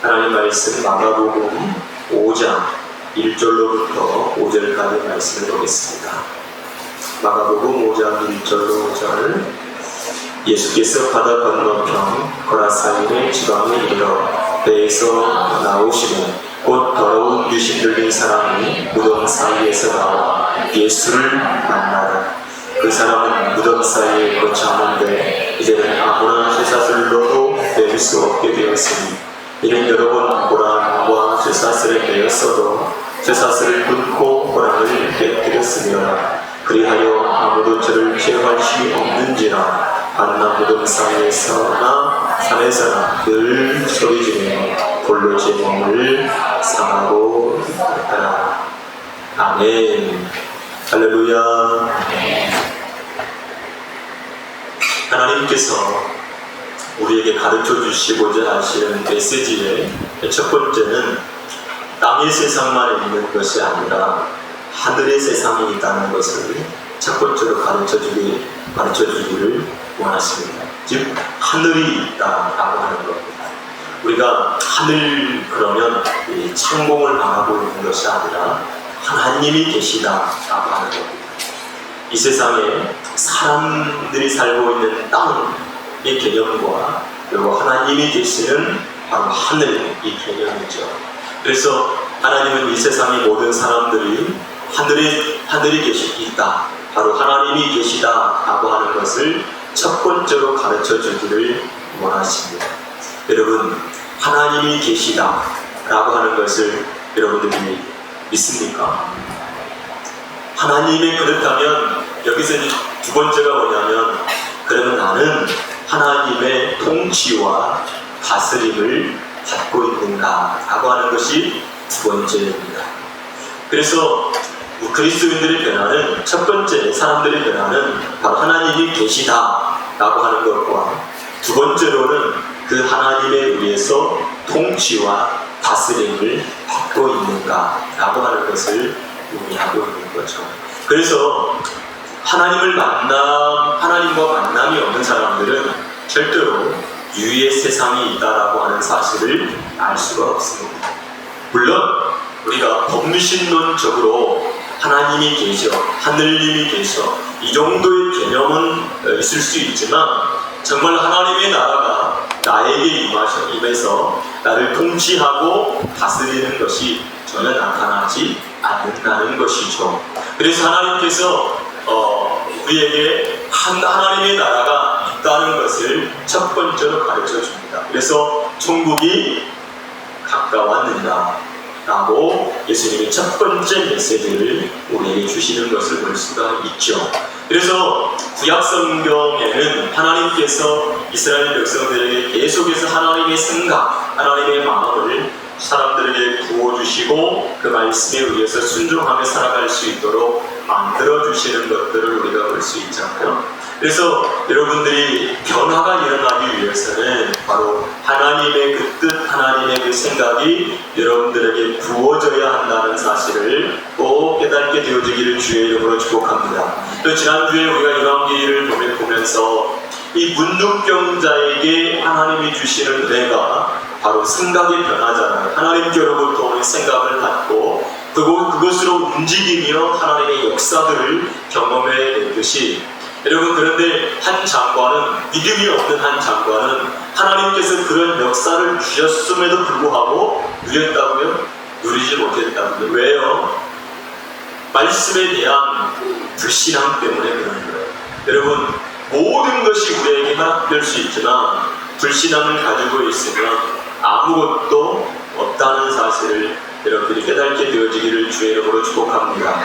하나님 말씀 마가복음 5장 1절로부터 5절까지 말씀을 보겠습니다. 마가복음 5장 1절로 5절. 예수께서 바다 건너편 거라사인의 지방에 이르러 배에서 나오시고 곧 더러운 귀신 들린 사람이 무덤 사이에서 나와 예수를 만나라. 그 사람은 무덤 사이에 거처하는데 이제는 아무나 쇠사슬로도 뺄 수 없게 되었으니 이는 여러 번 호랑과 쇠사슬에 매였어도 쇠사슬을 끊고 호랑을 깨뜨렸으며 그리하여 아무도 저를 제어할 수 없는지라 만나 무덤 사이에서나 산에서나 늘 소리지르며 돌로 제 몸을 상하고 있더라. 아멘. 할렐루야. 하나님께서 우리에게 가르쳐 주시고자 하시는 메시지의 첫 번째는 땅의 세상만 있는 것이 아니라 하늘의 세상이 있다는 것을 첫 번째로 가르쳐 주기를 원하십니다. 즉 하늘이 있다라고 하는 겁니다. 우리가 하늘 그러면 천공을 바라보고 있는 것이 아니라 하나님이 계시다라고 하는 겁니다. 이 세상에 사람들이 살고 있는 땅의 개념과 그리고 하나님이 계시는 바로 하늘 이 개념이죠. 그래서 하나님은 이 세상의 모든 사람들이 하늘이 있다, 바로 하나님이 계시다라고 하는 것을 첫 번째로 가르쳐 주기를 원하십니다. 여러분, 하나님이 계시다라고 하는 것을 여러분들이 믿습니까? 하나님이 그렇다면 여기서 두 번째가 뭐냐면, 그러면 나는 하나님의 통치와 다스림을 받고 있는가라고 하는 것이 두 번째입니다. 그래서 그리스도인들의 변화는, 첫 번째 사람들의 변화는 바로 하나님이 계시다라고 하는 것과 두 번째로는 그 하나님에 의해서 통치와 다스림을 받고 있는가라고 하는 것을 의미하고 있는 거죠. 그래서 하나님과 만남이 없는 사람들은 절대로 유의 세상이 있다라고 하는 사실을 알 수가 없습니다. 물론 우리가 법리신론적으로 하나님이 계셔, 하늘님이 계셔, 이 정도의 개념은 있을 수 있지만 정말 하나님의 나라가 나에게 임해서 나를 통치하고 다스리는 것이 전혀 나타나지 않는다는 것이죠. 그래서 하나님께서 우리에게 하나님의 나라가 있다는 것을 첫 번째로 가르쳐 줍니다. 그래서 천국이 가까웠느니라 라고 예수님의 첫 번째 메시지를 우리에게 주시는 것을 볼 수가 있죠. 그래서 구약 성경에는 하나님께서 이스라엘 백성들에게 계속해서 하나님의 생각, 하나님의 마음을 사람들에게 부어주시고 그 말씀에 의해서 순종하며 살아갈 수 있도록 만들어주시는 것들을 우리가 볼 수 있잖아요. 그래서 여러분들이 변화가 일어나기 위해서는 바로 하나님의 그 뜻, 하나님의 그 생각이 여러분들에게 부어져야 한다는 사실을 꼭 깨닫게 되어지기를 주의 이름으로 축복합니다. 또 지난주에 우리가 요한계시를 보면서 이 문둥병자에게 하나님이 주시는 은혜가 바로 생각의 변화잖아요. 하나님께로부터 오는 생각을 갖고 그것으로 움직이며 하나님의 역사들을 경험해냈듯이, 여러분, 그런데 한 장관은, 믿음이 없는 한 장관은 하나님께서 그런 역사를 주셨음에도 불구하고 누렸다고요? 누리지 못했다고요. 왜요? 말씀에 대한 불신앙 때문에 그런 거예요. 여러분, 모든 것이 우리에게 허락될 수 있지만 불신앙을 가지고 있으면 아무것도 없다는 사실을 여러분들이 깨닫게 되어지기를 주의 이름으로 축복합니다.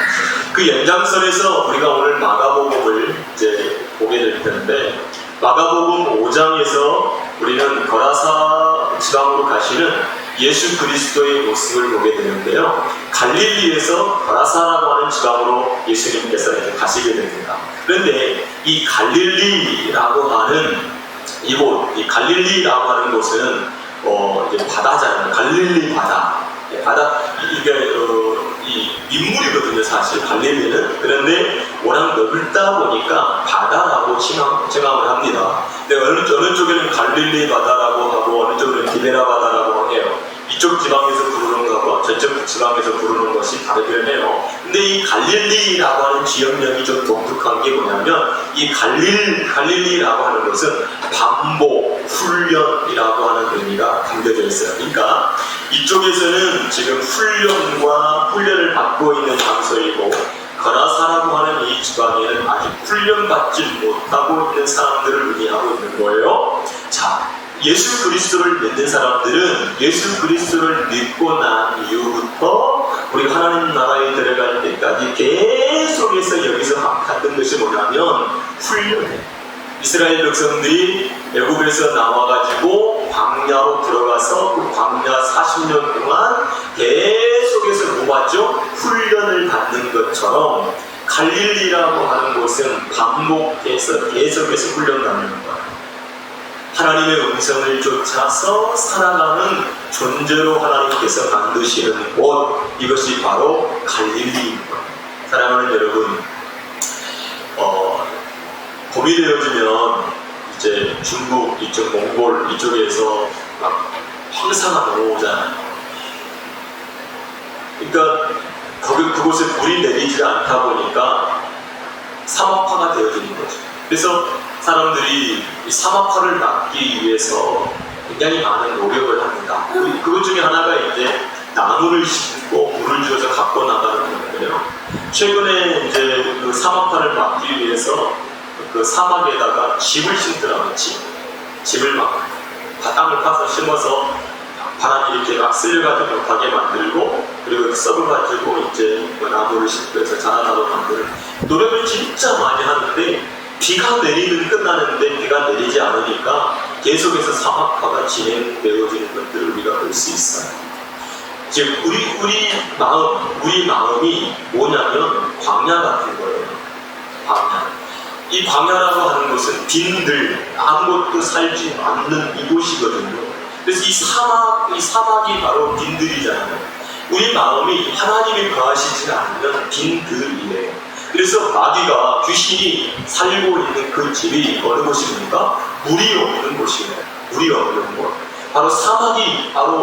그 연장선에서 우리가 오늘 마가복음을 이제 보게 될 텐데, 마가복음 5장에서 우리는 거라사 지방으로 가시는 예수 그리스도의 모습을 보게 되는데요. 갈릴리에서 거라사라고 하는 지방으로 예수님께서 이렇게 가시게 됩니다. 그런데 이 갈릴리라고 하는 이곳, 이 갈릴리라고 하는 곳은 이제 바다잖아요. 갈릴리 바다, 이게 이 민물이거든요, 사실 갈릴리는. 그런데 워낙 넓다 보니까 바다라고 칭함을 합니다. 근데 어느 쪽에는 갈릴리 바다라고 하고 어느 쪽에는 디베라 바다라고 해요. 이쪽 지방에서 부르는 것과 저쪽 지방에서 부르는 것이 다르긴 해요. 근데 이 갈릴리라고 하는 지역명이 좀 독특한 게 뭐냐면 이 갈릴리라고 하는 것은 반복, 훈련이라고 하는 의미가 담겨져 있어요. 그러니까 이쪽에서는 지금 훈련을 받고 있는 장소이고 거라사라고 하는 이 지방에는 아직 훈련받지 못하고 있는 사람들을 의미하고 있는 거예요. 자, 예수 그리스도를 믿는 사람들은 예수 그리스도를 믿고 난 이후부터 우리가 하나님 나라에 들어갈 때까지 계속해서 여기서 하던 것이 뭐냐면 훈련이에요. 이스라엘 백성들이 애굽에서 나와가지고 광야로 들어가서 그 광야 40년 동안 계속해서 뭐 받죠? 훈련을 받는 것처럼 갈릴리라고 하는 곳은 반복해서 계속해서 훈련받는 거예요. 하나님의 음성을 쫓아서 살아가는 존재로 하나님께서 만드시는 곳, 이것이 바로 갈릴리입니다. 사랑하는 여러분, 봄이 되어지면 이제 중국 이쪽 몽골 이쪽에서 막 황사가 넘어오잖아요. 그러니까 그곳에 물이 내리지 않다 보니까 사막화가 되어지는 거죠. 그래서 사람들이 이 사막화를 막기 위해서 굉장히 많은 노력을 합니다. 그것 중에 하나가 이제 나무를 심고 물을 주어서 갖고 나가는 건데요. 최근에 이제 그 사막화를 막기 위해서 그 사막에다가 집을 심더라고요. 집을 막 땅을 파서 심어서 바람이 이렇게 막 쓸려가지 못하게 만들고, 그리고 썩어가지고 이제 나무를 심고 해서 자라나도 만드는 노력을 진짜 많이 하는데, 비가 내리면 끝나는데 비가 내리지 않으니까 계속해서 사막화가 진행되어지는 것들을 우리가 볼 수 있어요. 즉 우리 마음이 뭐냐면 광야 같은 거예요. 광야. 이 광야라고 하는 것은 빈들, 아무것도 살지 않는 이곳이거든요. 그래서 이 사막이 바로 빈들이잖아요. 우리 마음이 하나님이 거하시지 않으면 빈들이에요. 그래서 마귀가, 귀신이 살고 있는 그 집이 어느 곳입니까? 물이 없는 곳이에요. 물이 없는 곳. 바로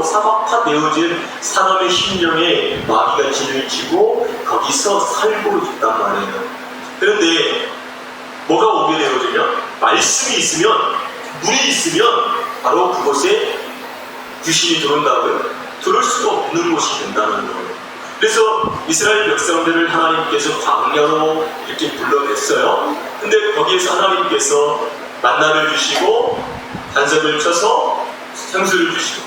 사막화되어진 사람의 심령에 마귀가 진을 치고 거기서 살고 있단 말이에요. 그런데 뭐가 오게 되어지면, 말씀이 있으면, 물이 있으면 바로 그곳에 귀신이 들어온다고요? 들을 수가 없는 곳이 된다는 거예요. 그래서 이스라엘 백성들을 하나님께서 광야로 이렇게 불러냈어요. 근데 거기에서 하나님께서 만나를 주시고 반석을 쳐서 생수를 주시고,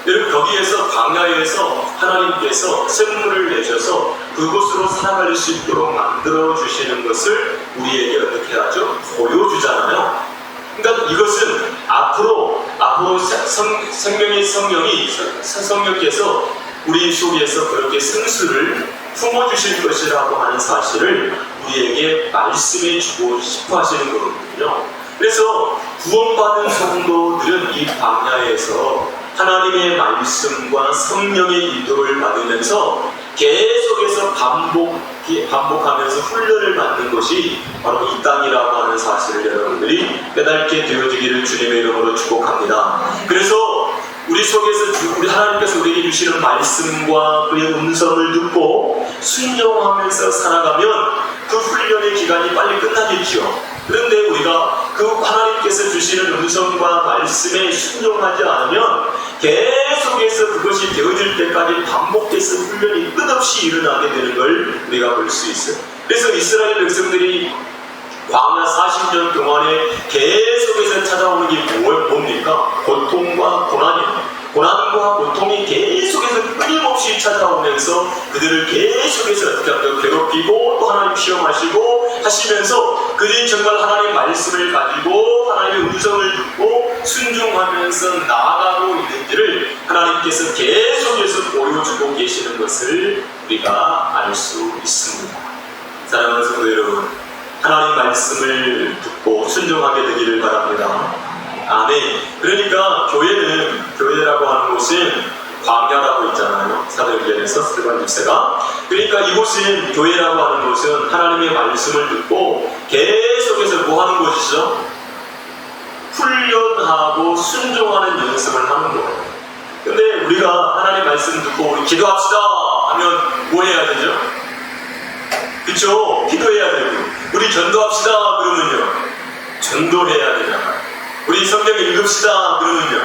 여러분 거기에서 광야에서 하나님께서 샘물을 내셔서 그곳으로 살아갈 수 있도록 만들어 주시는 것을 우리에게 어떻게 하죠? 보여주잖아요. 그러니까 이것은 앞으로 생명의 성령께서 우리 속에서 그렇게 생수를 품어주실 것이라고 하는 사실을 우리에게 말씀해 주고 싶어 하시는 거거든요. 그래서 구원받은 성도들은 이 광야에서 하나님의 말씀과 성령의 인도를 받으면서 계속해서 반복하면서 훈련을 받는 것이 바로 이 땅이라고 하는 사실을 여러분들이 깨닫게 되어지기를 주님의 이름으로 축복합니다. 그래서 우리 속에서 우리 하나님께서 우리에게 주시는 말씀과 그의 음성을 듣고 순종하면서 살아가면 그 훈련의 기간이 빨리 끝나겠죠. 그런데 우리가 그 하나님께서 주시는 음성과 말씀에 순종하지 않으면 계속해서 그것이 되어질 때까지 반복해서 훈련이 끝없이 일어나게 되는 걸 우리가 볼 수 있어요. 그래서 이스라엘 백성들이 광야 40년 동안에 계속해서 찾아오는 게 뭡니까? 고통과 고난이에요. 고난과 고통이 계속해서 끊임없이 찾아오면서 그들을 계속해서 어떻게 하면 괴롭히고 또 하나님 시험하시고 하시면서 그들이 정말 하나님의 말씀을 가지고 하나님의 음성을 듣고 순종하면서 나아가고 있는지를 하나님께서 계속해서 보여주고 계시는 것을 우리가 알 수 있습니다. 사랑하는 성도 여러분, 하나님 말씀을 듣고 순종하게 되기를 바랍니다. 아멘. 그러니까 교회라고 하는 곳은 광야라고 있잖아요. 사도행전에서 스데반 6세가. 그러니까 이곳은 교회라고 하는 곳은 하나님의 말씀을 듣고 계속해서 뭐 하는 곳이죠? 훈련하고 순종하는 연습을 하는 거예요. 근데 우리가 하나님 말씀 듣고 우리 기도합시다 하면 뭐 해야 되죠? 그쵸? 기도해야 되고. 우리 전도합시다 그러면요, 전도해야 되잖아요. 우리 성경 읽읍시다 그러면요,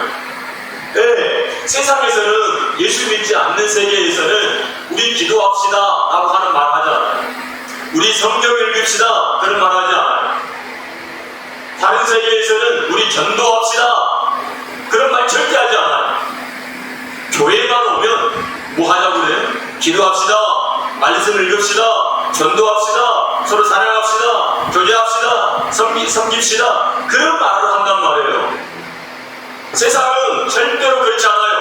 네, 세상에서는 예수 믿지 않는 세계에서는 우리 기도합시다 라고 하는 말 하지 않아요. 우리 성경 읽읍시다 그런 말 하지 않아요. 다른 세계에서는 우리 전도합시다 그런 말 절대 하지 않아요. 교회만 오면 뭐 하자고 그래요? 기도합시다, 말씀을 읽읍시다, 전도합시다, 서로 사랑합시다, 교제합시다, 섬깁시다 그런 말을 한단 말이에요. 세상은 절대로 그렇지 않아요.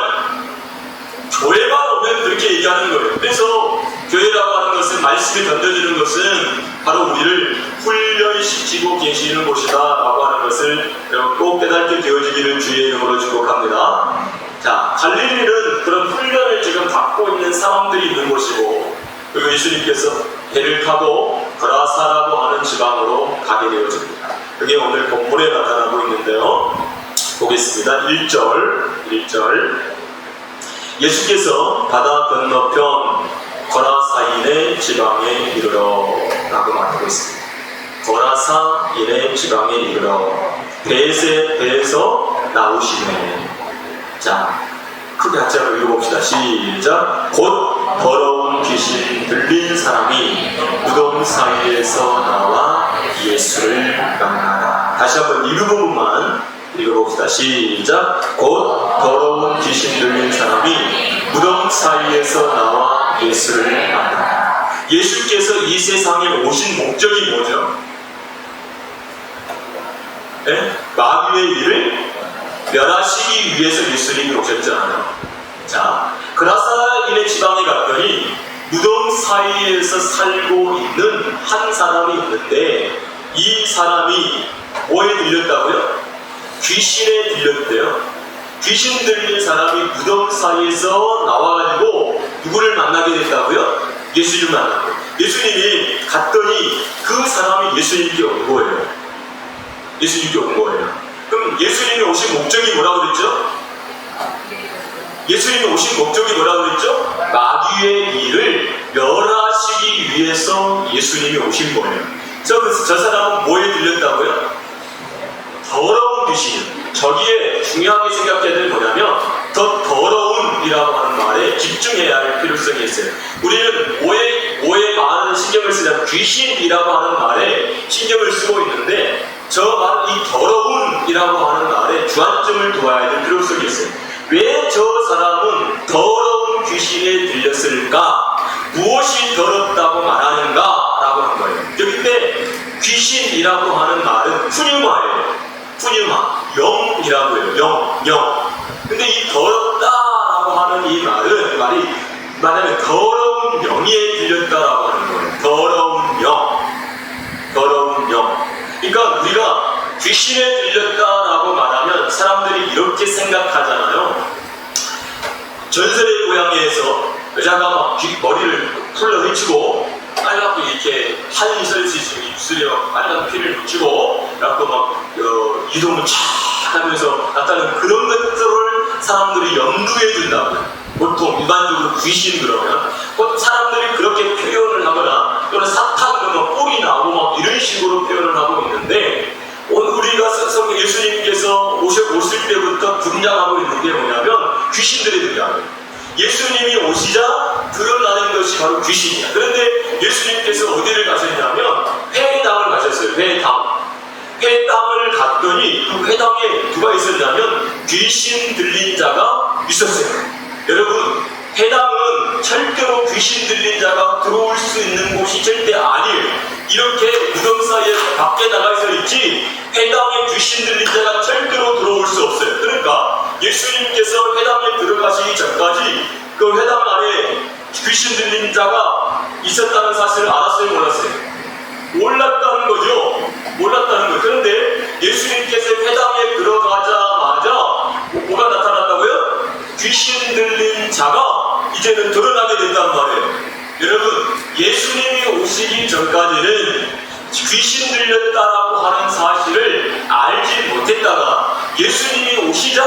교회만 오면 그렇게 얘기하는 거예요. 그래서 교회라고 하는 것은, 말씀이 던져지는 것은 바로 우리를 훈련시키고 계시는 곳이다 라고 하는 것을 꼭 깨닫게 되어지기를 주의 이름으로 축복합니다. 자, 갈릴리는 그런 훈련을 지금 받고 있는 사람들이 있는 곳이고, 그리고 예수님께서 배를 타고 거라사라고 하는 지방으로 가게 되어집니다. 그게 오늘 본문에 나타나고 있는데요. 보겠습니다. 1절. 예수께서 바다 건너편 거라사인의 지방에 이르러 라고 말하고 있습니다. 거라사인의 지방에 이르러 배에서 나오시네. 자, 크게 같이 한번 읽어봅시다. 시작. 곧 더러운 귀신 들린 사람이 무덤 사이에서 나와 예수를 만나라. 다시 한번 이 부분만 읽어봅시다. 시작. 곧 더러운 귀신 들린 사람이 무덤 사이에서 나와 예수를 만나라. 예수께서 이 세상에 오신 목적이 뭐죠? 네? 마귀의 일을 멸하시기 위해서 예수님이 오셨잖아요. 자, 거라사인의 지방에 갔더니 무덤 사이에서 살고 있는 한 사람이 있는데, 이 사람이 뭐에 들렸다고요? 귀신에 들렸대요. 귀신 들린 사람이 무덤 사이에서 나와가지고 누구를 만나게 됐다고요? 예수님을 만나고. 예수님이 갔더니 그 사람이 예수님께 온 거예요. 예수님께 온 거예요. 그럼 예수님이 오신 목적이 뭐라고 그랬죠? 예수님이 오신 목적이 뭐라고 그랬죠? 마귀의 일을 멸하시기 위해서 예수님이 오신 거예요. 저 사람은 뭐에 들렸다고요? 더러운 귀신. 저기에 중요하게 생각해야 될 뭐냐면, 더 더러운이라고 하는 말에 집중해야 할 필요성이 있어요. 우리는 뭐에 많은 신경을 쓰냐면 귀신이라고 하는 말에 신경을 쓰고 있는데, 저 말, 이 더러운이라고 하는 말에 주안점을 두어야 될 필요성이 있어요. 왜 저 사람은 더러운 귀신에 들렸을까? 무엇이 더럽다고 말하는가? 라고 하는 거예요. 여기에 귀신이라고 하는 말은 푸뉴마예요. 푸뉴마, 영이라고 해요. 영. 근데 이 더럽다라고 하는 이 말은, 말하면 더러운 영에 들렸다라고 하는 거예요. 더러운 영. 그러니까 우리가 귀신에 들렸다라고 말하면 사람들이 이렇게 생각하잖아요. 전설의 고향에서 여자가 막 머리를 풀러 헤치고 빨갛게 이렇게 한이 서있을 입술에 막 빨간 피를 묻히고 그래갖고 막 이동을 촥 하면서 나타나는 그런 것들을 사람들이 염두에 둔다고요. 보통 일반적으로 귀신 그러면 보통 사람들이 그렇게 표현을 하거나 또는 사탄 그러면 뿔이 나고 막 이런 식으로 표현을 하고 있는데, 오늘 우리가 예수님께서 오실 때부터 등장하고 있는 게 뭐냐면 귀신들의 등장이에요. 예수님이 오시자 드러나는 것이 바로 귀신이야. 그런데 예수님께서 어디를 가셨냐면 회당을 가셨어요. 회당을 갔더니 그 회당에 누가 있었냐면 귀신 들린 자가 있었어요. 여러분, 회당은 절대로 귀신 들린 자가 들어올 수 있는 곳이 절대 아니에요. 이렇게 무덤 사이에 밖에 나가 있어 있지 회당에 귀신 들린 자가 절대로 들어올 수 없어요. 그러니까 예수님께서 회당에 들어가시기 전까지 그 회당 안에 귀신 들린 자가 있었다는 사실을 알았어요, 몰랐어요? 몰랐다는 거죠. 그런데 예수님께서 회당에 들어가자마자 뭐가 나타났다고요? 귀신 들린 이제는 드러나게 된단 말이에요. 여러분, 예수님이 오시기 전까지는 귀신 들렸다라고 하는 사실을 알지 못했다가 예수님이 오시자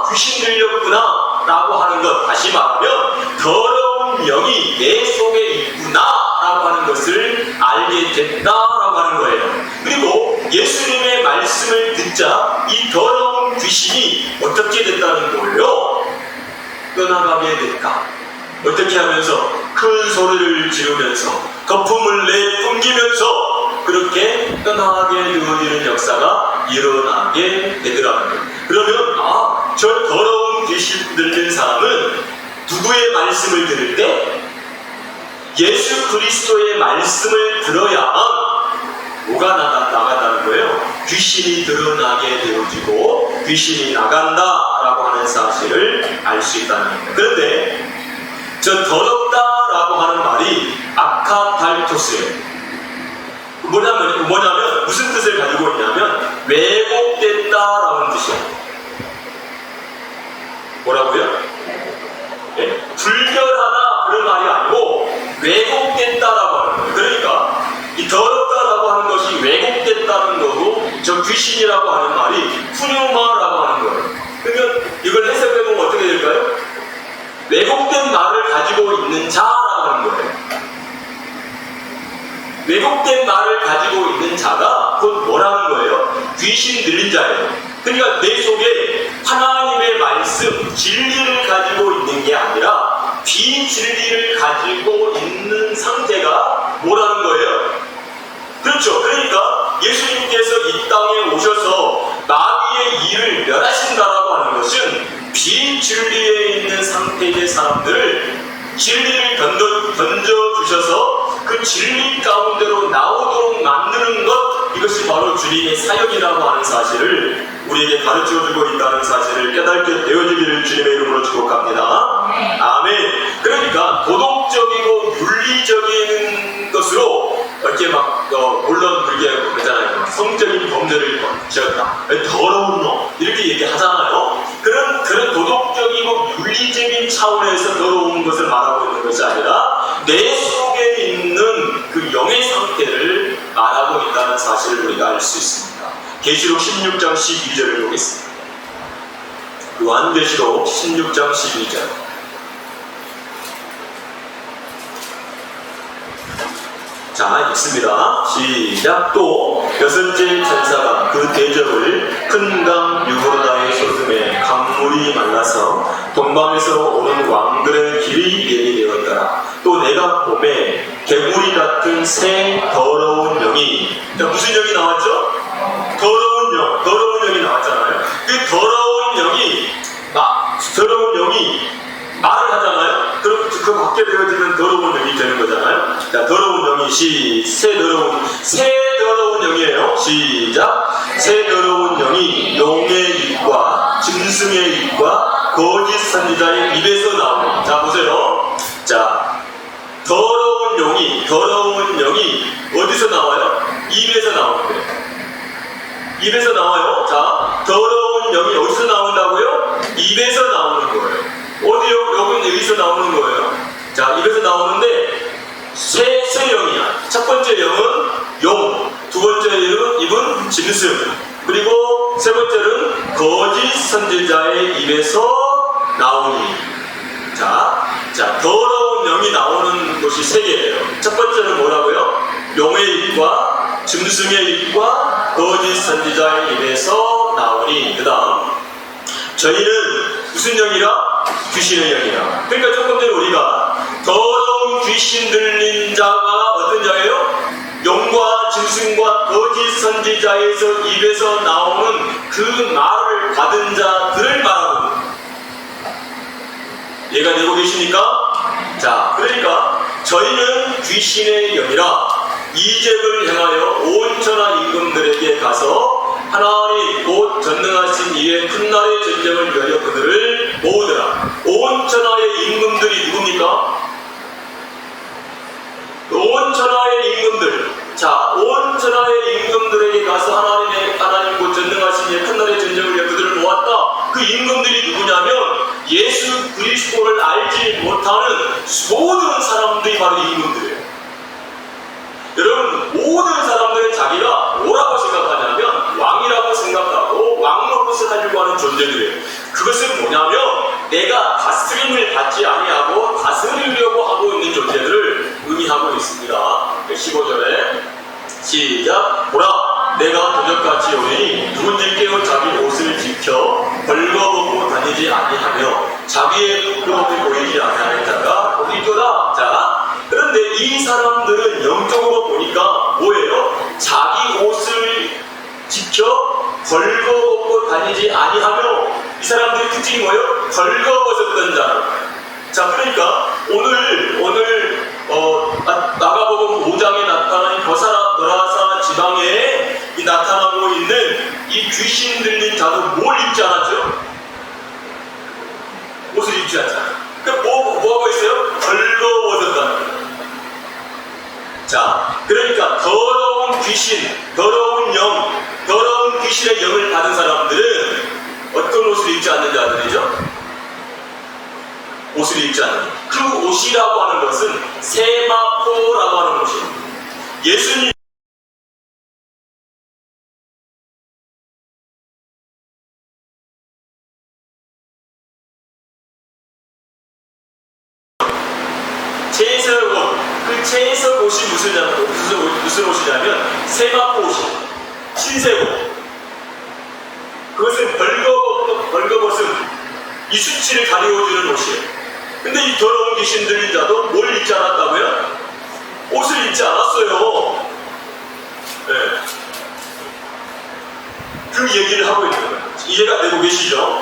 귀신 들렸구나 라고 하는 것, 다시 말하면 더러운 영이 내 속에 있구나 라고 하는 것을 알게 됐다라고 하는 거예요. 그리고 예수님의 말씀을 듣자 이 더러운 귀신이 어떻게 됐다는 거예요? 떠나가게 됐다. 어떻게 하면서? 큰 소리를 지르면서 거품을 내뿜기면서 그렇게 떠나게 되어지는 역사가 일어나게 되더라는 거예요. 그러면 저 더러운 귀신 들린 사람은 누구의 말씀을 들을 때? 예수 그리스도의 말씀을 들어야만 뭐가 나간다는 거예요? 귀신이 드러나게 되어지고 귀신이 나간다라고 하는 사실을 알 수 있다는 겁니다. 그런데 저 더럽다라고 하는 말이 아카달토스예요. 뭐냐면 무슨 뜻을 가지고 있냐면 왜곡됐다라는 뜻이에요. 뭐라고요? 네? 불결하다 그런 말이 아니고 왜곡됐다라고 하는 거예요. 그러니까 이 더럽다라고 하는 것이 왜곡됐다는 거고 저 귀신이라고 하는 말이 푸뉴마라고 하는 거예요. 그러면 이걸 해석해보면 어떻게 될까요? 왜곡된 말을 가지고 있는 자라고 하는 거예요. 왜곡된 말을 가지고 있는 자가 곧 뭐라는 거예요? 귀신 들린 자예요. 그러니까 내 속에 하나님의 말씀, 진리를 가지고 있는 게 아니라 비진리를 가지고 있는 상태가 뭐라는 거예요? 그렇죠. 그러니까 예수님께서 이 땅에 오셔서 마귀의 일을 멸하신다라고 하는 것은 비진리에 있는 상태의 사람들을 진리를 던져주셔서 그 진리 가운데로 나오도록 만드는 것, 이것이 바로 주님의 사역이라고 하는 사실을 우리에게 가르쳐주고 있다는 사실을 깨닫게 되어지기를 주님의 이름으로 축복합니다. 아멘. 그러니까 도덕적이고 윤리적인 것으로 이렇게 물론 그게 그러잖아요. 성적인 범죄를 지었다, 더러운 놈 이렇게 얘기하잖아요. 그런 도덕적이고 윤리적인 차원에서 더러운 것을 말하고 있는 것이 아니라 내 속에 있는 그 영의 상태를 말하고 있다는 사실을 우리가 알 수 있습니다. 계시록 16장 12절을 보겠습니다. 요한계시록 16장 12절. 자, 읽습니다. 시작. 또 여섯째 천사가 그 대접을 큰 강 유브라다의 솟음에 강물이 말라서 동방에서 오는 왕들의 길이 예리 되었더라. 또 내가 봄에 개구리 같은 새 더러운 영이, 무슨 영이 나왔죠? 더러운 영이 나왔잖아요. 그 더러운 영이 말을 하잖아요. 그럼 그 밖에 되어지면 더러운 영이 되는 거잖아요. 자, 더러운 영이 새 더러운 영이에요. 시작. 새 더러운 영이 용의 입과 짐승의 입과 거짓 선지자의 입에서 나옵니다. 자, 보세요. 자, 더러운 영이 어디서 나와요? 입에서 나오는데. 입에서 나와요. 자, 더러운 영이 어디서 나온다고요? 입에서 나오는 거예요. 어디요? 여기서 나오는 거예요. 자, 입에서 나오는데 새 영이야. 첫 번째 영은 용, 두 번째 입은 짐승, 그리고 세 번째는 거짓 선지자의 입에서 나오니. 자, 더러운 영이 나오는 곳이 세 개예요. 첫 번째는 뭐라고요? 용의 입과 짐승의 입과 거짓 선지자의 입에서 나오니. 그 다음, 저희는 무슨 영이라? 귀신의 영이라. 그러니까 조금 전에 우리가 더러운 귀신 들린 자가 어떤 자예요? 용과 짐승과 거짓 선지자에서 입에서 나오는 그 말을 받은 자들을 말하고 있습니다. 이해가 되고 계십니까? 자, 그러니까 저희는 귀신의 영이라 이적을 향하여 온 천하 임금들에게 가서 하나님 곧 전능하신 이의 큰 날의 전쟁을 위하여 그들을 모으더라. 온 천하의 임금들이 누굽니까? 온 천하의 임금들. 자, 온 천하의 임금들에게 가서 하나님 곧 전능하신 이의 큰 날의 전쟁을 위하여 그들을 모았다. 그 임금들이 누구냐면 예수 그리스도를 알지 못한 못하는 모든 사람들이 바로 이분들이에요. 여러분, 모든 사람들은 자기가 뭐라고 생각하냐면 왕이라고 생각하고 왕 노릇을 하려고 하는 존재들이에요. 그것은 뭐냐면 내가 다스림을 받지 아니하고 다스리려고 하고 있는 존재들을 의미하고 있습니다. 15절에 시작. 보라, 내가 도적같이 오니 누군지께서 자기 옷을 지켜 벌거벗고 다니지 아니하며 자기의 부끄러움이 보이지 아니하는 자가 어디더라. 자, 그런데 이 사람들은 영적으로 보니까 뭐예요? 자기 옷을 지켜 벌거벗고 다니지 아니하며, 이 사람들의 특징이 뭐예요? 벌거벗었던 자. 자, 그러니까 오늘 마가복음 5장에 나타난 거라사 지방에 나타나고 있는 이 귀신 들린 자는 뭘 입지 않았죠? 옷을 입지 않잖아요. 뭐 하고 있어요? 벌거벗었다는 거예요. 자, 그러니까 더러운 귀신, 더러운 영, 더러운 귀신의 영을 받은 사람들은 어떤 옷을 입지 않는 자들이죠? 옷을 입지 않는, 그 옷이라고 하는 것은 세마포라고 하는 옷이에요. 예수님 채석 옷, 그 채석 옷이 무슨 옷이냐면 세마포 옷이에요. 흰색 옷. 그것은 벌거벗은 이 수치를 가려주는 옷이에요. 근데 이 더러운 귀신 들린 자도 뭘 입지 않았다고요? 옷을 입지 않았어요. 네. 그 얘기를 하고 있는 거예요. 이해가 되고 계시죠?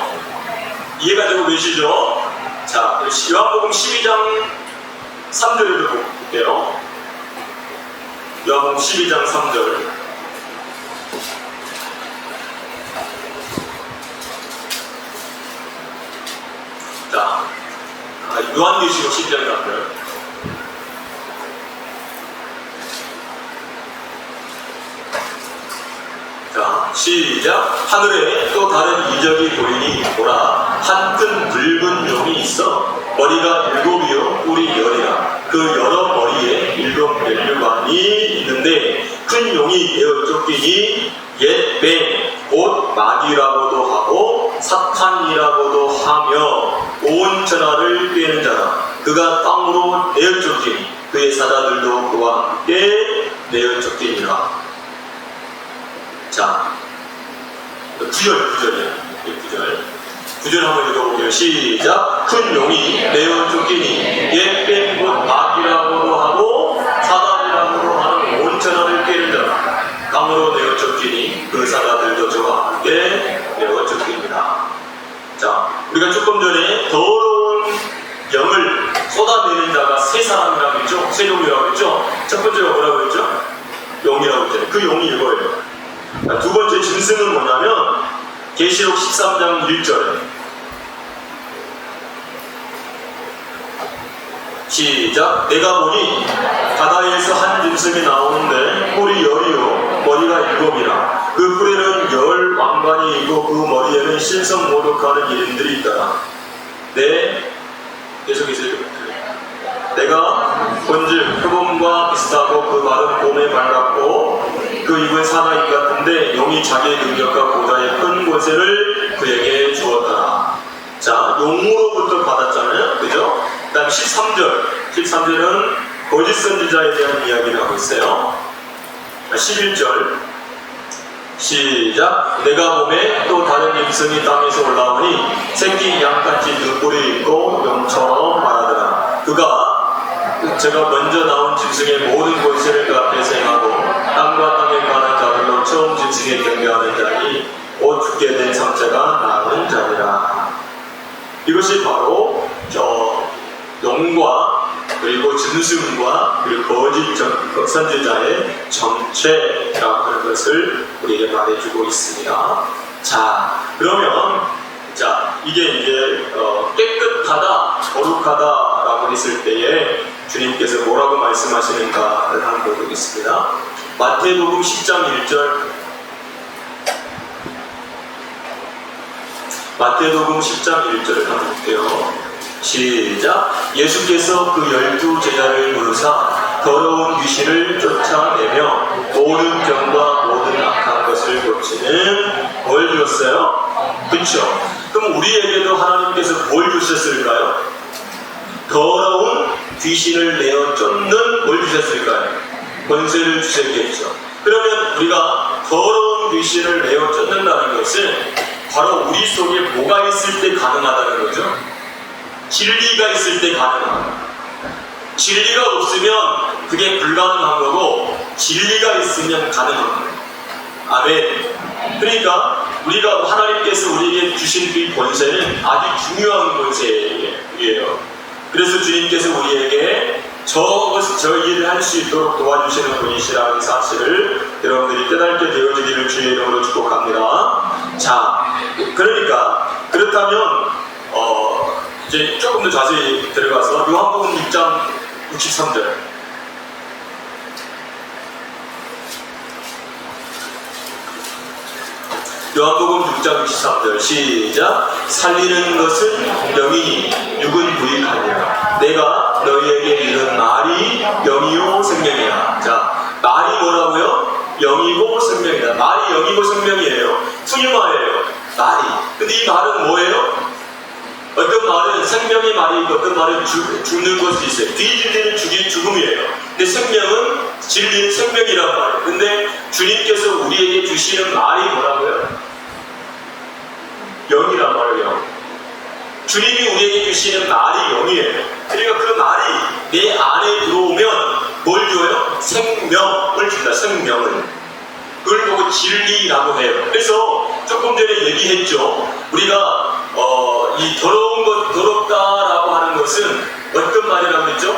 이해가 되고 계시죠? 자, 요한복음 12장 3절을 볼게요. 요한복음 12장 3절. 자, 요한계시록 12장 3절. 자, 시작. 하늘에 또 다른 이적이 보이니 보라, 한 큰 붉은 용이 있어 머리가 7이요 뿔이 10이라. 그 여러 머리에 7 면류관이 있는데 큰 용이 베어 쫓기니 옛 뱀 곧 마귀라고도 하고 사탄이라고도 하며 온 천하를 꿰는 자라. 그가 땅으로 내어 쫓기니 그의 사자들도 그와 함께 내어 쫓기니라. 자, 9절이에요. 9절 한번 읽어볼게요. 시작. 큰 용이 내어 쫓기니 옛 뱀 곧 마귀라고도 하고 사단이라고도 하는 온 천하를 꿰는 자라. 땅으로 내어 쫓기니 그 사자들도 저와 함께 내어 쫓깁니다. 자, 우리가 조금 전에 더러운 영을 쏟아내는 자가 세 사람이라고 했죠? 세 종이라고 했죠? 첫 번째가 뭐라고 했죠? 용이라고 했잖아요. 그 용이 이거예요. 두 번째 짐승은 뭐냐면 계시록 13장 1절에 시작. 내가 보니 바다에서 한 짐승이 나오는데 뿔이 10이요 머리가 7이라. 그 뿔에는 10 왕관이 있고 그 머리에는 신성 모독하는 이름들이 있더라. 계속해서 내가 본즉 표범과 비슷하고 그 발은 곰에 발같고 그 입은 사나이 같은데 용이 자기의 능력과 보좌의 큰 권세를 그에게 주었더라. 자, 용으로부터 받았잖아요. 그죠? 그 다음 13절은 거짓 선지자에 대한 이야기를 하고 있어요. 11절 시작. 내가 봄에 또 다른 짐승이 땅에서 올라오니 새끼 양같이 등불이 있고 용처럼 말하더라. 그가 제가 먼저 나온 짐승의 모든 권세를 그 앞에서 행하고 땅과 땅에 가는 자들로 처음 짐승에 경배하는 자니 곧 죽게 된 상체가 나은 자니라. 이것이 바로 용과 그리고 짐승과 그리고 거짓 선지자의 정체라고 하는 것을 우리에게 말해주고 있습니다. 자, 그러면 이게 이제 깨끗하다, 거룩하다라고 했을 때에 주님께서 뭐라고 말씀하시는가를 한번 보겠습니다. 마태복음 10장 1절. 마태복음 10장 1절을 한번 볼게요. 시작. 예수께서 그 12제자를 부르사 더러운 귀신을 쫓아내며 모든 병과 모든 악한 것을 고치는 뭘 주었어요? 그렇죠. 그럼 우리에게도 하나님께서 뭘 주셨을까요? 더러운 귀신을 내어 쫓는 뭘 주셨을까요? 권세를 주셨겠죠. 그러면 우리가 더러운 귀신을 내어 쫓는다는 것은 바로 우리 속에 뭐가 있을 때 가능하다는 거죠? 진리가 있을 때 가능합니다. 진리가 없으면 그게 불가능한 거고 진리가 있으면 가능합니다. 아멘. 그러니까 우리가 하나님께서 우리에게 주신 이 권세는 아주 중요한 권세예요. 그래서 주님께서 우리에게 저 일을 할 수 있도록 도와주시는 분이시라는 사실을 여러분들이 깨닫게 되어지기를 주의 이름으로 축복합니다. 자, 그러니까 그렇다면 이제 조금 더 자세히 들어가서 요한복음 6장 63절. 요한복음 6장 63절 시작. 살리는 것은 영이니 육은 부익하니라. 내가 너희에게 이른 말이 영이요 생명이야. 자, 말이 뭐라고요? 영이고 생명이다. 말이 영이고 생명이에요. 푸뉴마예요. 말이. 근데 이 말은 뭐예요? 어떤 말은 생명의 말이 있고 어떤 말은 죽는 것이 있어요. 비진리는 죽음이에요. 근데 생명은 진리는 생명이란 말이에요. 근데 주님께서 우리에게 주시는 말이 뭐라고요? 영이란 말이에요. 주님이 우리에게 주시는 말이 영이에요. 그러니까 그 말이 내 안에 들어오면 뭘 줘요? 생명을 준다. 생명을. 그걸 보고 진리라고 해요. 그래서 조금 전에 얘기했죠. 우리가 이 더럽다라고 하는 것은 어떤 말이라고 했죠?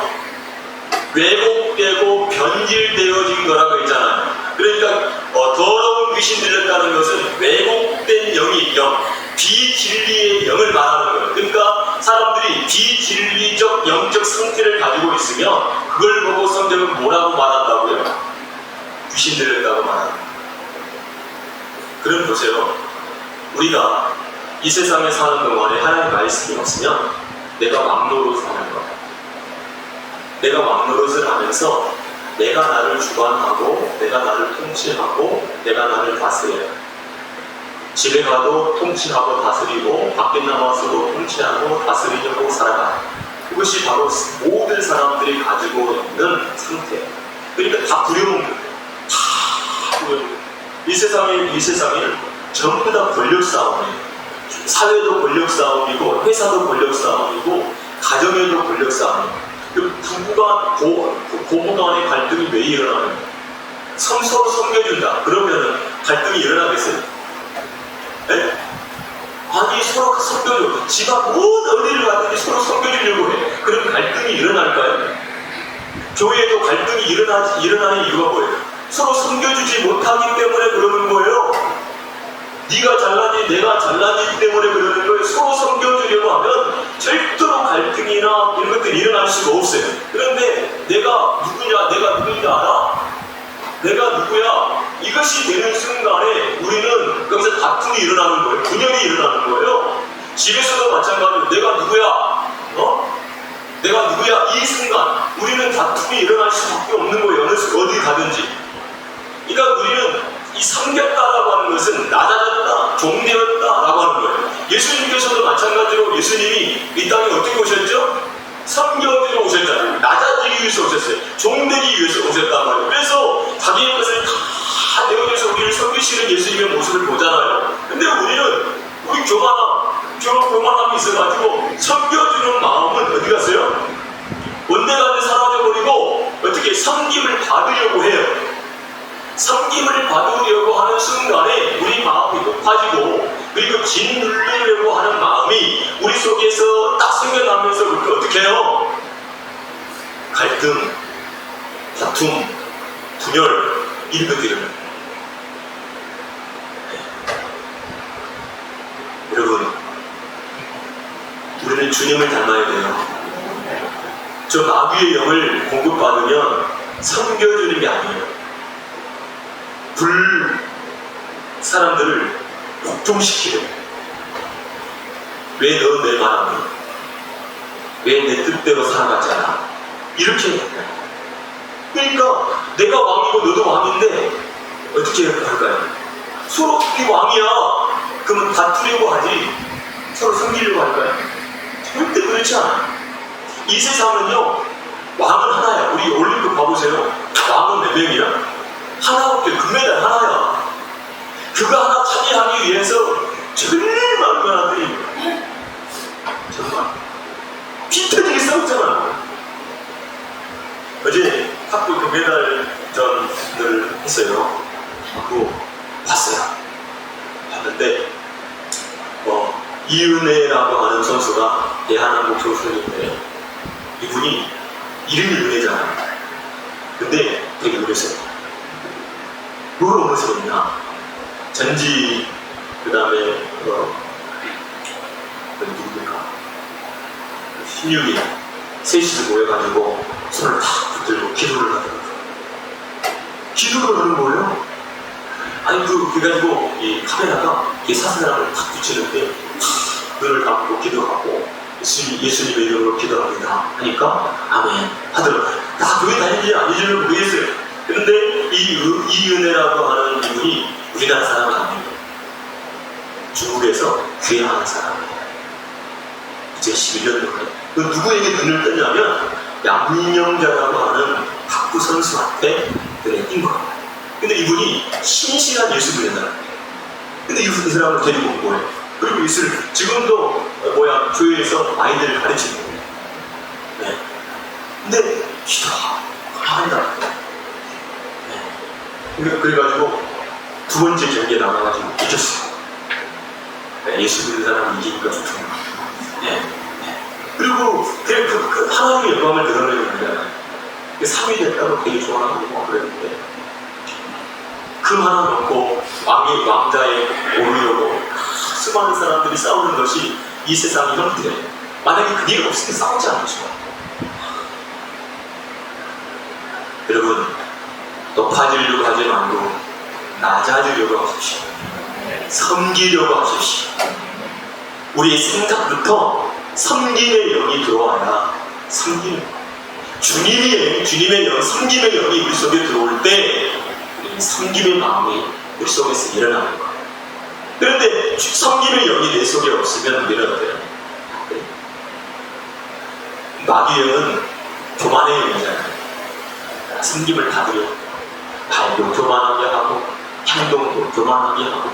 왜곡되고 변질되어진 거라고 했잖아요. 그러니까 더러운 귀신 들렸다는 것은 왜곡된 영이 영, 비진리의 영을 말하는 거예요. 그러니까 사람들이 비진리적 영적 상태를 가지고 있으면 그걸 보고 성경은 뭐라고 말한다고요? 귀신 들렸다고 말합니다. 그럼 보세요. 우리가 이 세상에 사는 동안에 하나님의 말씀이 없으면 내가 맘노릇을 하는 거야. 내가 맘노릇을 하면서 내가 나를 주관하고 내가 나를 통치하고 내가 나를 다스려요. 집에 가도 통치하고 다스리고 밖에 나와서도 통치하고 다스리려고 살아가요. 그것이 바로 모든 사람들이 가지고 있는 상태예요. 그러니까 다 부려운 거예요. 다 부려운 거예요. 이 세상에 전부 다 권력 싸움이에요. 사회도 권력 싸움이고 회사도 권력 싸움이고 가정에도 권력 싸움이에요. 부부간 고부 간의 갈등이 왜 일어나요? 서로 섬겨준다. 그러면은 갈등이 일어나겠어요? 네? 아니 서로 섬겨줘. 집안 어디를 가든지 서로 섬겨주려고 해. 그럼 갈등이 일어날까요? 교회에도 갈등이 일어나는 이유가 뭐예요? 서로 섬겨주지 못하기 때문에 그러는 거예요. 네가 잘나니 내가 잘나니 때문에 그러는 거예요. 서로 섬겨주려고 하면 절대로 갈등이나 이런 것들이 일어날 수가 없어요. 그런데 내가 누군지 알아? 내가 누구야? 이것이 되는 순간에 우리는 거기서 다툼이 일어나는 거예요. 분열이 일어나는 거예요. 집에서도 마찬가지로 내가 누구야? 내가 누구야? 이 순간 우리는 다툼이 일어날 수밖에 없는 거예요. 어디 가든지. 그러니까 우리는 이 섬겼다라고 하는 것은 낮아졌다, 종되었다라고 하는 거예요. 예수님께서도 마찬가지로 예수님이 이 땅에 어떻게 오셨죠? 섬겨주러 오셨잖아요. 낮아지기 위해서 오셨어요. 종되기 위해서 오셨단 말이에요. 그래서 자기의 것을 다 내어줘서 우리를 섬기시는 예수님의 모습을 보잖아요. 근데 우리 교만함이 있어가지고 섬겨주는 마음은 어디 갔어요? 온데간데 사라져버리고 어떻게 섬김을 받으려고 해요. 섬김을 받으려고 하는 순간에 우리 마음이 높아지고 그리고 짓누르려고 하는 마음이 우리 속에서 딱 생겨나면서 어떻게 해요? 갈등, 다툼, 분열 이런 것들이 일어나요. 여러분, 우리는 주님을 닮아야 돼요. 저 마귀의 영을 공급받으면 섬겨주는 게 아니에요. 사람들을 복종시키려. 왜 너 내 말 안 들어? 왜 내 뜻대로 살아가지 않아? 이렇게 얘기해요. 그러니까 내가 왕이고 너도 왕인데 어떻게 할까요? 서로 이 왕이야. 그러면 다투려고 하지 서로 섬기려고 할까요? 절대 그렇지 않아요. 이 세상은요, 왕은 하나야. 우리 올림픽 봐보세요. 왕은 몇 명이야? 하나밖에, 금메달 하나야. 그거 하나 차지하기 위해서 제일 많은 사람들이 정말 피 터지게 싸웠잖아. 어제 학교 금메달전을 했어요. 하고 봤어요. 봤는데 이은혜라고 하는 선수가 대한민국 선수인데 이분이 이름이 은혜잖아요. 근데 되게 어렸어요. 뭘 어렸었냐? 전지 그 다음에 누구니까 16일 셋이서 모여가지고 손을 탁 붙들고 기도를 하더라고요. 기도를 하는 거예요? 아니 그래가지고 이 카메라가 이 사슴사람을 탁 붙이는데 눈을 감고 기도하고 예수님의 이름으로 기도합니다 하니까 아멘 하더라고요. 나 교회 다니는지 아닌지는 모르겠어요. 그런데 이은혜라고 하는 이분이 우리나라 사람이 아니에요. 중국에서 귀화한 사람이에요. 2011년 동안에. 그 누구에게 눈을 떴냐면 양민영자라고 하는 탁구 선수한테 눈에 띈 거예요. 근데 이분이 신실한 예수 믿는 사람이에요. 근데 이 사람을 데리고 온 거예요. 그리고 예수를 지금도 교회에서 아이들을 가르치는 거예요. 네. 근데 기도한다. 네. 그래가지고 두 번째 경기에 나가가지고 이겼어요. 네. 예수 믿는 사람이 이기니까 좋잖아요. 네. 네. 그리고 그 하나님의 영광을 드러내는 거잖아요. 3위 됐다고 되게 좋아하고 막 그랬는데 그 하나 놓고 왕자에 오르려고 수많은 사람들이 싸우는 것이 이 세상의 형태예요. 만약에 그 일 없으면 싸우지 않죠. 여러분, 높아지려고 하지 말고 낮아지려고 하십시오. 섬기려고 하십시오. 우리의 생각부터 섬김의 영이 들어와야 섬기는 거예요. 주님의 영, 섬김의 영이 우리 속에 들어올 때 섬김의 마음이 우리 속에서 일어나는 거예요. 그런데 섬김의 영이 내 속에 없으면 우리는 어때요? 마귀의 영은 교만의 영이잖아요. 섬김을 받으려 말도 교만하게 하고 행동도 교만하게 하고.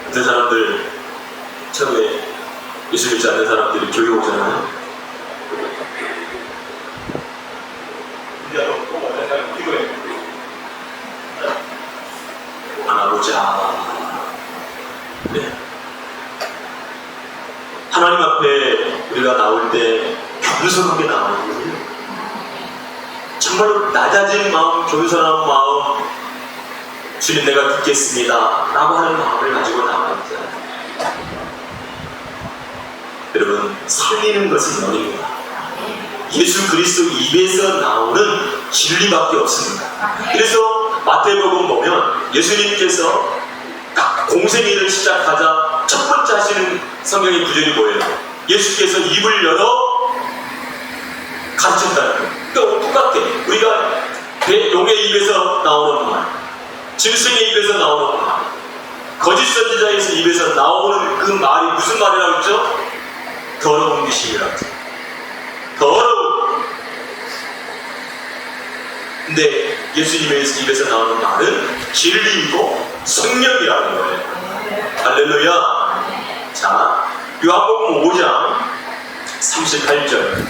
어떤 사람들 처음에 예수 믿지 않는 사람들이 교회 오잖아요. 하나 보자. 네. 하나님 앞에 우리가 나올 때 겸손하게 나와야 돼요. 정말로 낮아진 마음, 겸손한 마음, 주님 내가 듣겠습니다 라고 하는 마음을 가지고 나와야 되잖아요. 여러분, 살리는 것은 영입니다. 예수 그리스도 입에서 나오는 진리밖에 없습니다. 그래서 마태복음 보면 예수님께서 딱 공생애를 시작하자 첫 번째 하시는 성경의 구절이 뭐예요? 예수께서 입을 열어 가르쳤다는 거예요. 그러니까 똑같아. 우리가 용의 입에서 나오는 말, 짐승의 입에서 나오는 말, 거짓 선지자의 입에서 나오는 그 말이 무슨 말이라고 했죠? 더러운 귀신이라고 했죠. 더러운. 근데 예수님의 입에서 나오는 말은 진리이고 성령이라는 거예요. 할렐루야. 자, 요한복음 5장 38절.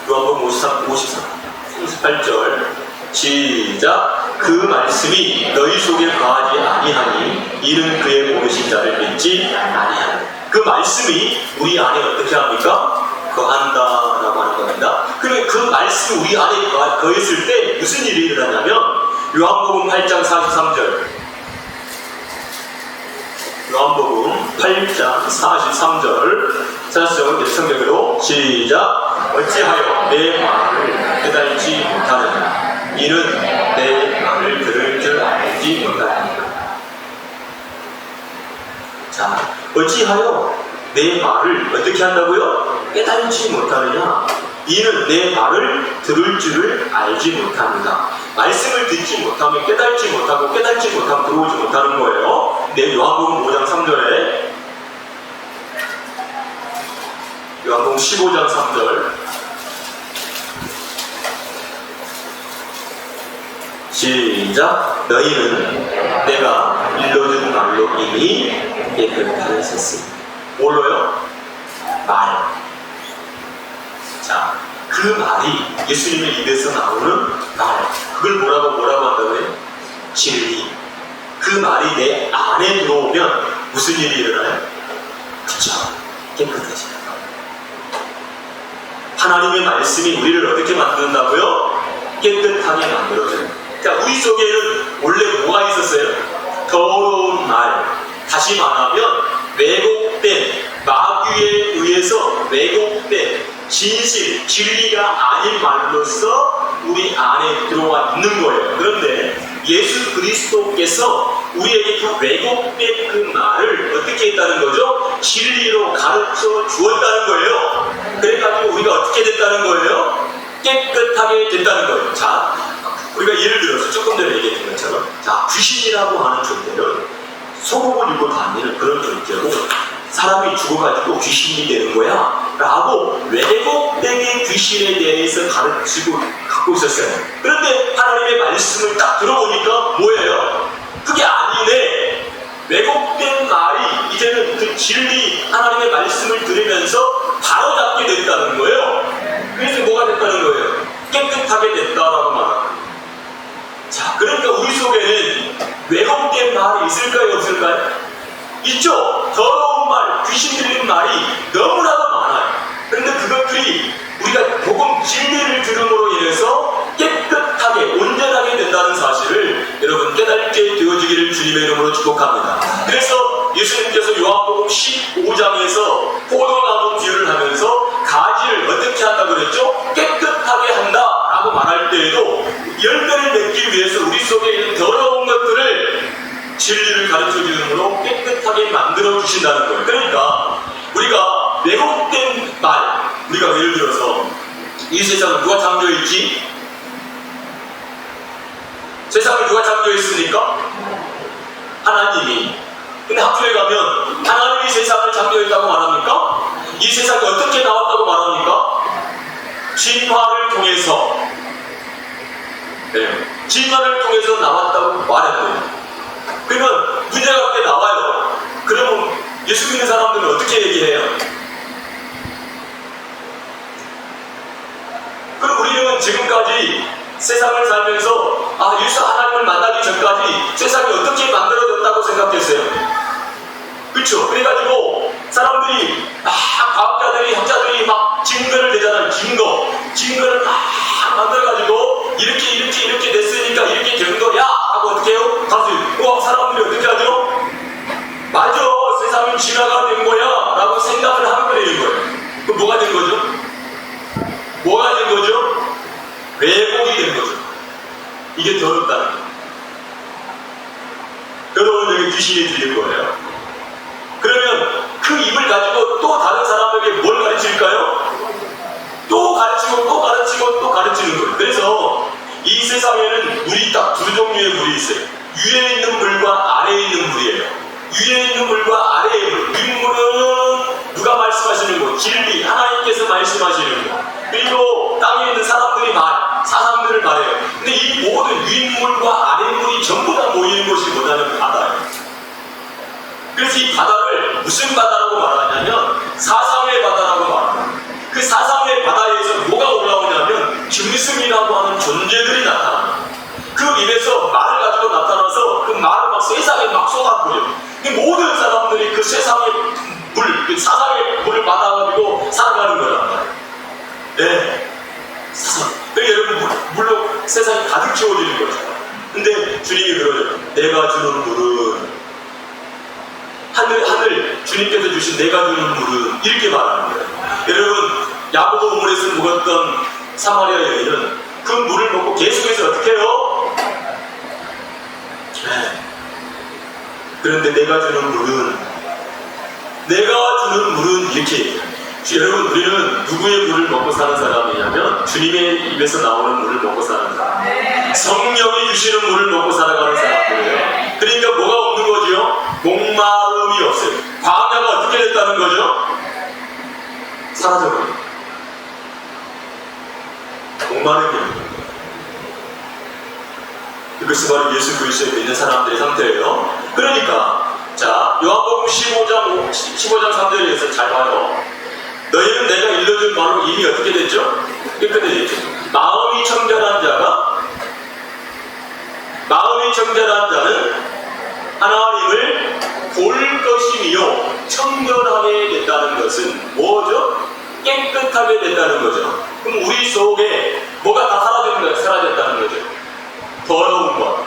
요한복음 38절 시작. 그 말씀이 너희 속에 거하지 아니하니 이는 그의 보내신 자를 믿지 아니하니. 그 말씀이 우리 안에 어떻게 합니까? 거한다라고 하는 겁니다. 그러면 그 말씀이 우리 안에 거했을 때 무슨 일이 일어나냐면 요한복음 8장 43절. 요한복음 8장 43절. 자수정은 성경으로 시작. 어찌하여 내 말을 깨달지 못하느냐? 이는 내 말을 들을 줄 알지 못하느니라. 어찌하여 내 말을 어떻게 한다고요? 깨달지 못하느냐? 이는 내 말을 들을 줄을 알지 못합니다. 말씀을 듣지 못하면 깨달지 못하고 깨달지 못하면 들어오지 못하는 거예요. 네, 요한복음 5장 3절에 요한복음 15장 3절 시작. 너희는 내가 일러준 말로 이미 깨끗하게 섰으니. 뭘로요? 말. 자, 그 말이 예수님의 입에서 나오는 말. 그걸 뭐라고 한다고요? 진리. 그 말이 내 안에 들어오면 무슨 일이 일어나요? 그쵸? 깨끗해져요. 하나님의 말씀이 우리를 어떻게 만든다고요? 깨끗하게 만들어줘요. 자, 우리 속에는 원래 뭐가 있었어요? 더러운 말. 다시 말하면 왜곡된, 마귀에 의해서 왜곡된 진실, 진리가 아닌 말로서 우리 안에 들어와 있는 거예요. 그런데 예수 그리스도께서 우리에게 그 왜곡된 그 말을 어떻게 했다는 거죠? 진리로 가르쳐 주었다는 거예요. 그래가지고 우리가 어떻게 됐다는 거예요? 깨끗하게 된다는 거예요. 자, 우리가 예를 들어서 조금 전에 얘기했던 것처럼, 자, 귀신이라고 하는 존재는 속옷을 입고 다니는 그런 존재고, 사람이 죽어가지고 귀신이 되는 거야 라고 왜곡되게 귀신에 대해서 가르치고 갖고 있었어요. 그런데 하나님의 말씀을 딱 들어보니까 뭐예요? 그게 아니네. 왜곡된 말이 이제는 그 진리 하나님의 말씀을 들으면서 바로 잡게 됐다는 거예요. 그래서 뭐가 됐다는 거예요? 깨끗하게 됐다라고 말합니다. 자, 그러니까 우리 속에는 왜곡된 말이 있을까요? 없을까요? 있죠. 더러운 말, 귀신 들린 말이 너무나도 많아요. 그런데 그것들이 우리가 복음 진리를 들음으로 인해서 깨끗하게 온전하게 된다는 사실을 여러분 깨닫게 되어지기를 주님의 이름으로 축복합니다. 그래서 예수님께서 요한복음 15장에서 포도나무 비유를 하면서 가지를 어떻게 한다 그랬죠? 깨끗하게 한다라고 말할 때에도 열매를 맺기 위해서 우리 속에 있는 더러운 것들을 진리를 가르쳐주므로 깨끗하게 만들어 주신다는 거예요. 그러니까 우리가 왜곡된 말, 우리가 예를 들어서 이 세상을 누가 창조했지? 세상을 누가 창조했습니까? 하나님이. 근데 학교에 가면 하나님이 세상을 창조했다고 말합니까? 이 세상이 어떻게 나왔다고 말합니까? 진화를 통해서. 네, 진화를 통해서 나왔다고 말했거든요. 그러면 문제가 그게 나와요. 그러면 예수 믿는 사람들은 어떻게 얘기해요? 그럼 우리는 지금까지 세상을 살면서 예수 하나님을 만나기 전까지 세상이 어떻게 만들어졌다고 생각했어요? 그렇죠? 그래가지고 사람들이 과학자들이, 학자들이 막 증거를 내잖아요. 증거를 막 만들어가지고 이렇게 됐으니까 이렇게 된 거야 하고 어떻게 해요? 가서 사람들이 어떻게 하죠? 맞아, 세상은 진화가 된 거야 라고 생각을 하게 되는 거예요. 그럼 뭐가 된 거죠? 뭐가 된 거죠? 왜곡이 된 거죠. 이게 더럽다는 거예요. 더러운 여기 귀신이 들릴 거예요. 그러면 그 입을 가지고 또 다른 사람에게 뭘 가르칠까요? 또 가르치고 또 가르치고 또 가르치는 거예요. 그래서 이 세상에는 물이 딱 두 종류의 물이 있어요. 위에 있는 물과 아래에 있는 물이에요. 위에 있는 물과 아래의 물. 윗물은 누가 말씀하시는 거? 진리, 하나님께서 말씀하시는 거. 그리고 땅에 있는 사람들을 말해요. 근데 이 모든 윗물과 아랫물이 전부 다 모이는 곳이 뭐냐면 바다예요. 그래서 이 바다를 무슨 바다라고 말하냐면 사상의 바다라고 말합니다. 그 사상의 바다에서 뭐가 올라오냐면 짐승이라고 하는 존재들이 나타납니다. 그 입에서 말을 가지고 나타나서 그 말을 막 세상에 막 쏟아부어요. 모든 사람들이 그 세상의 물, 그 사상의 물을 받아가지고 살아가는 거란 네, 사상. 그러니까 여러분 물로 세상이 가득 채워지는 거죠. 근데 주님이 그러죠. 내가 주는 물은 하늘 주님께서 주신 내가 주는 물은 이렇게 말하는 거예요. 여러분 야고보 우물에서 묵었던 사마리아 여인은 그 물을 먹고 계속해서 어떻게 해요? 그런데 내가 주는 물은 내가 주는 물은 이렇게. 여러분, 우리는 누구의 물을 먹고 사는 사람이냐면 주님의 입에서 나오는 물을 먹고 사는 사람. 성령이 주시는 물을 먹고 살아가는 사람들이에요. 그러니까 뭐가 없는 거죠? 목마름이 없어요. 광야가 어떻게 됐다는 거죠? 사라져버려요. 목마름이 없어요. 이것이 바로 예수 그리스도에 믿는 사람들의 상태예요. 그러니까 자, 요한복음 15장 3절에서 잘 봐요. 너희는 내가 일러준 바로 이미 어떻게 됐죠? 깨끗해졌죠. 마음이 청결한 자는 하나님을 볼 것이며 청결하게 됐다는 것은 뭐죠? 깨끗하게 됐다는 거죠. 그럼 우리 속에 뭐가 다 사라졌다는 거죠. 더러운 것,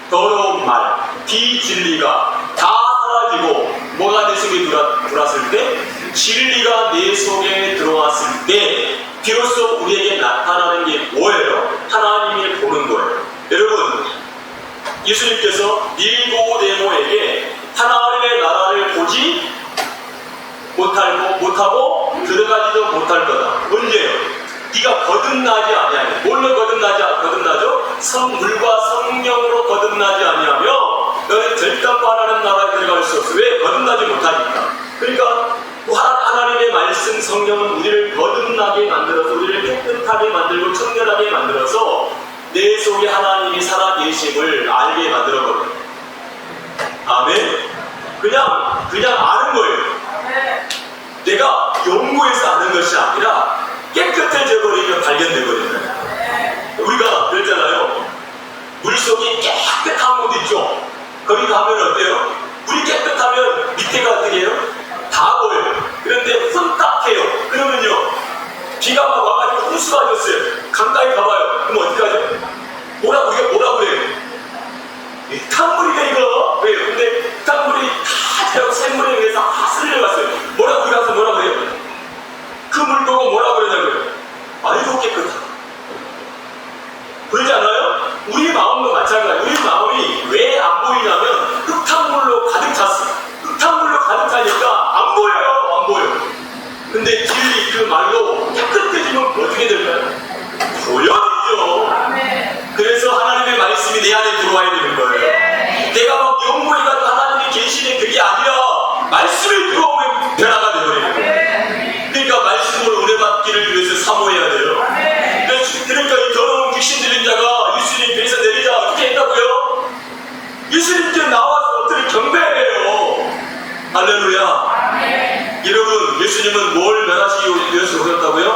더러운 말, 비진리가 다 사라지고 뭐가 내 속에 들어왔을 때? 진리가 내 속에 들어왔을 때 비로소 우리에게 나타나는 게 뭐예요? 하나님이 보는 거예요. 여러분, 예수님께서 니고데모에게 하나님의 나라를 보지 못하고 들어가지도 못할 거다. 언제요? 네가 거듭나지 아니하냐. 뭘로 거듭나죠? 물과 성령으로 거듭나지 아니하며 너는 절대로 하나님 나라에 들어갈 수 없어. 왜? 거듭나지 못하니까. 그러니까 하나님의 말씀 성령은 우리를 거듭나게 만들어서 우리를 깨끗하게 만들고 청결하게 만들어서 내 속에 하나님이 살아계심을 알게 만들어버려요. 아멘. 그냥 아는 거예요. 내가 연구해서 아는 것이 아니라 깨끗해져 버리면 발견돼 버리는 거예요. 우리가 그랬잖아요. 물속이 깨끗한 곳 있죠. 거기 가면 어때요? 물이 깨끗하면 밑에가 어떻게 해요? 다 보여요. 그런데 흠딱해요. 그러면요, 비가 막 와가지고 홍수가 졌어요. 강가에 가봐요. 그럼 어떻게 하죠? 뭐라 그래요? 탕물이가 이거. 왜요? 근데 탕물이 다 샘물에 의해서 다 쓸려갔어요. 뭐라 그래요? 그 물 보고 뭐라 그러냐고요? 아이고 깨끗하다. 그러지 않아요? 우리 마음도 마찬가지예요. 우리 마음이 왜 안 보이냐면 흙탕물로 가득 찼어요. 흙탕물로 가득 차니까 안 보여요. 근데 진리 그 말로 깨끗해지면 어떻게 될까요? 보여지죠. 그래서 하나님의 말씀이 내 안에 들어와야 되는 거예요. 내가 막 연구해가지고 하나님이 계시는 그게 아니라 말씀이 들어오면 변화가 되버리는 거예요. 그러니까 말씀으로 은혜 받기를 위해서 사모해야 돼요. 그러니까 이 더러운 귀신 들린 자가 예수님 배에서 내리자 어떻게 했다고요? 예수님께 나와서 어떻게 경배해요. 할렐루야. 여러분, 예수님은 뭘 멸하시기 위해서 오셨다고요?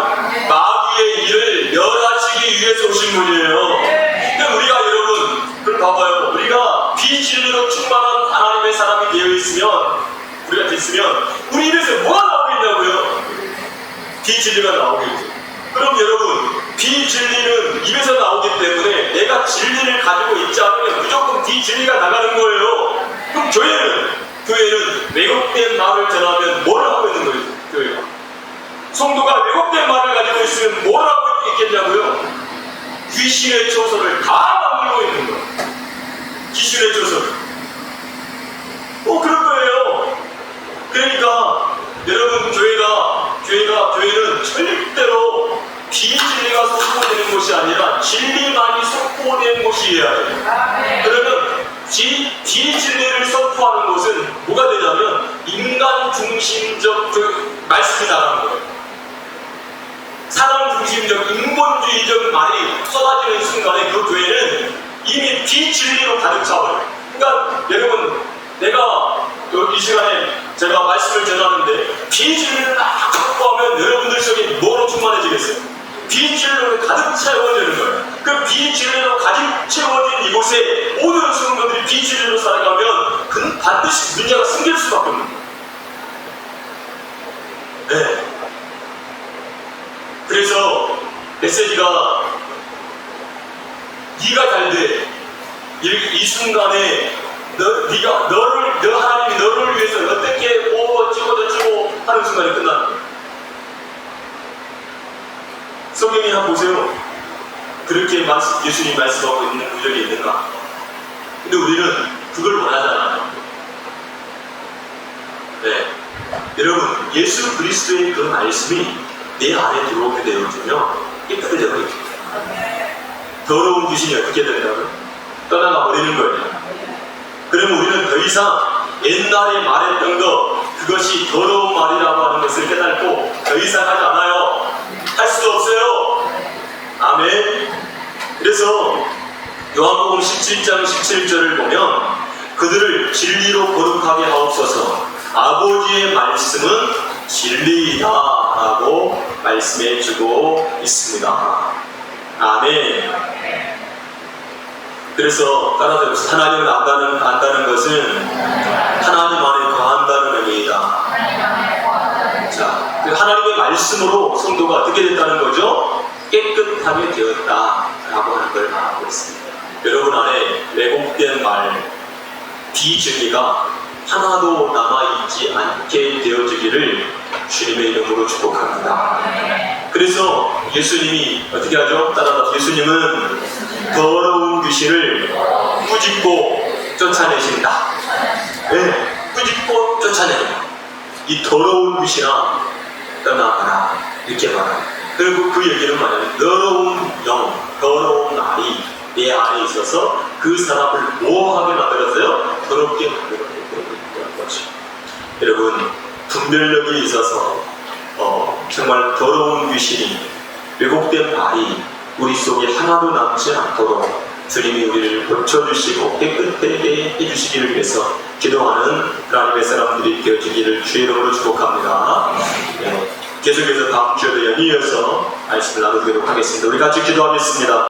마귀의 일을 멸하시기 위해서 오신 분이에요. 그럼 우리가 여러분, 그럼 봐봐요. 우리가 비진리로 충만한 하나님의 사람이 되어 있으면, 우리 입에서 뭐가 나오겠냐고요? 비진리가 나오겠죠. 그럼 여러분, 비진리는 입에서 나오기 때문에 내가 진리를 가지고 있지 않으면 무조건 비진리가 나가는 거예요. 그럼 교회는 왜곡된 말을 전하면 뭘 하고 있는 거예요? 교회가. 성도가 왜곡된 말을 가지고 있으면 뭘 하고 있겠냐고요? 귀신의 조서를 다 만들고 있는 거예요. 귀신의 조서를. 그런 거예요. 그러니까 여러분, 교회는 절대로 비진리가 선포되는 곳이 아니라 진리만이 선포되는 곳이어야 돼요. 그러면 비진리를 선포하는 것은 뭐가 되냐면 인간 중심적 말씀이 나가는 거예요. 사람 중심적 인본주의적 말이 쏟아지는 순간에 그 교회는 이미 비진리로 가득 차버려요. 그러니까 여러분, 내가 이 시간에 제가 말씀을 전하는데 비진리를 막 확보하면 여러분들 속에 뭐로 충만해지겠어요? 비진리로 가득 채워지는 거예요. 그 비진리로 가득 채워진 이곳에 모든 성도들이 비진리로 살아가면 그는 반드시 문제가 생길 수밖에 없는 거예요. 네. 그래서 메시지가 네가 잘 돼. 이 순간에 하나님이 너를 위해서 어떻게 어쩌고 하는 순간에 끝나는 거예요. 성경에 한번 보세요. 그렇게 예수님이 말씀하고 있는 구절이 있는가? 근데 우리는 그걸 원하잖아요. 네. 여러분, 예수 그리스도의 그 말씀이 내 안에 들어오게 되어지면 깨끗해져 버립니다. 더러운 귀신이 어떻게 된다고요? 떠나가 버리는 거예요. 그러면 우리는 더 이상 옛날에 말했던 것, 그것이 더러운 말이라고 하는 것을 깨닫고 더 이상 하지 않아요. 할 수도 없어요. 아멘. 그래서 요한복음 17장 17절을 보면 그들을 진리로 거룩하게 하옵소서, 아버지의 말씀은 진리이다 라고 말씀해 주고 있습니다. 아멘. 그래서 따라서 하나님을 안다는 것은 하나님 안에 거한다는 의미이다. 자, 그 하나님의 말씀으로 성도가 어떻게 됐다는 거죠? 깨끗하게 되었다라고 하는 걸 말하고 있습니다. 여러분 안에 왜곡된 말, 비증의가 하나도 남아있지 않게 되어지기를 주님의 이름으로 축복합니다. 그래서 예수님이 어떻게 하죠? 따라서 예수님은 더러운 귀신을 꾸짖고 쫓아내신다. 네, 꾸짖고 쫓아내요. 이 더러운 귀신아 떠나가라, 이렇게 말합니다. 그리고 그 얘기는 뭐냐면 더러운 영, 더러운 말이 내 안에 있어서 그 사람을 뭐하게 만들었어요? 더럽게 만들었다는 거죠. 여러분, 분별력이 있어서 정말 더러운 귀신이, 왜곡된 말이 우리 속에 하나도 남지 않도록 주님이 우리를 고쳐주시고 깨끗하게 해주시기를 위해서 기도하는 하나님의 사람들이 되어지기를 주의 이름으로 축복합니다. 네, 계속해서 다음 주에도 연이어서 말씀을 나누도록 하겠습니다. 우리 같이 기도하겠습니다.